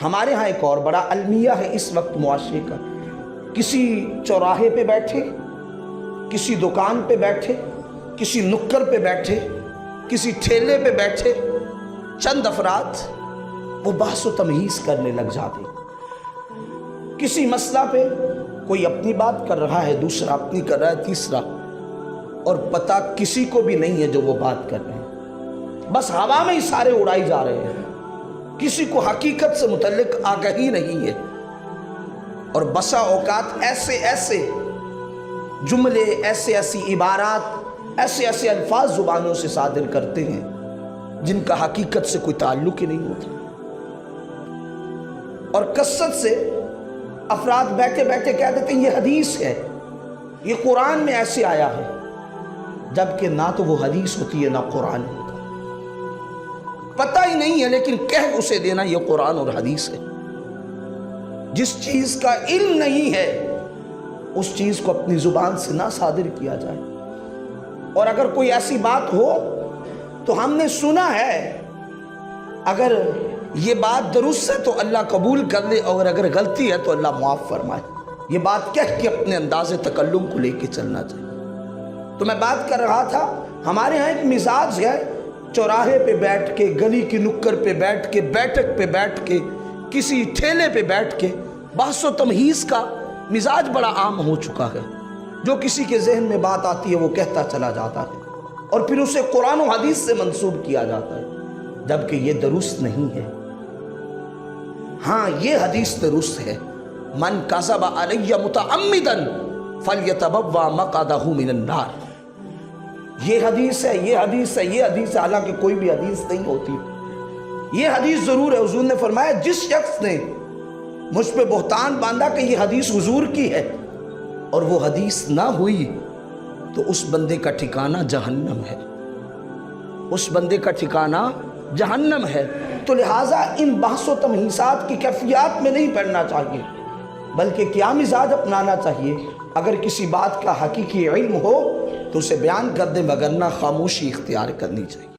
ہمارے ہاں ایک اور بڑا المیہ ہے اس وقت معاشرے کا، کسی چوراہے پہ بیٹھے، کسی دکان پہ بیٹھے، کسی نکر پہ بیٹھے، کسی ٹھیلے پہ بیٹھے چند افراد وہ بحث و تمہیز کرنے لگ جاتے، کسی مسئلہ پہ کوئی اپنی بات کر رہا ہے، دوسرا اپنی کر رہا ہے، تیسرا، اور پتہ کسی کو بھی نہیں ہے جو وہ بات کر رہے ہیں، بس ہوا میں ہی سارے اڑائی جا رہے ہیں، کسی کو حقیقت سے متعلق آگہی نہیں ہے۔ اور بسا اوقات ایسے ایسے جملے، ایسے ایسی عبارات، ایسے ایسے الفاظ زبانوں سے صادر کرتے ہیں جن کا حقیقت سے کوئی تعلق ہی نہیں ہوتا، اور کثرت سے افراد بیٹھے بیٹھے کہہ دیتے ہیں یہ حدیث ہے، یہ قرآن میں ایسے آیا ہے، جبکہ نہ تو وہ حدیث ہوتی ہے نہ قرآن ہوتا، پتہ ہی نہیں ہے، لیکن کہہ اسے دینا یہ قرآن اور حدیث ہے۔ جس چیز کا علم نہیں ہے اس چیز کو اپنی زبان سے نہ صادر کیا جائے، اور اگر کوئی ایسی بات ہو تو ہم نے سنا ہے، اگر یہ بات درست ہے تو اللہ قبول کر لے، اور اگر غلطی ہے تو اللہ معاف فرمائے، یہ بات کہہ کے اپنے انداز تکلم کو لے کے چلنا چاہیے۔ تو میں بات کر رہا تھا، ہمارے ہاں ایک مزاج ہے، چوراہے پہ بیٹھ کے، گلی کی نکر پہ بیٹھ کے، بیٹھک پہ بیٹھ کے، کسی ٹھیلے پہ بیٹھ کے بحث و تمہیز کا مزاج بڑا عام ہو چکا ہے، جو کسی کے ذہن میں بات آتی ہے وہ کہتا چلا جاتا ہے، اور پھر اسے قرآن و حدیث سے منسوب کیا جاتا ہے، جبکہ یہ درست نہیں ہے۔ ہاں یہ حدیث درست ہے، من کذب علی متعمدا فلیتبوأ مقعدہ من النار، یہ حدیث ہے، یہ حدیث ہے، یہ حدیث ہے، حالانکہ کوئی بھی حدیث نہیں ہوتی۔ یہ حدیث ضرور ہے، حضور نے فرمایا جس شخص نے مجھ پہ بہتان باندھا کہ یہ حدیث حضور کی ہے اور وہ حدیث نہ ہوئی تو اس بندے کا ٹھکانہ جہنم ہے، اس بندے کا ٹھکانہ جہنم ہے۔ تو لہٰذا ان بحث و تمہیزات کی کیفیات میں نہیں پڑنا چاہیے، بلکہ کیا مزاج اپنانا چاہیے، اگر کسی بات کا حقیقی علم ہو تو اسے بیان کر دیں، وگرنہ خاموشی اختیار کرنی چاہیے۔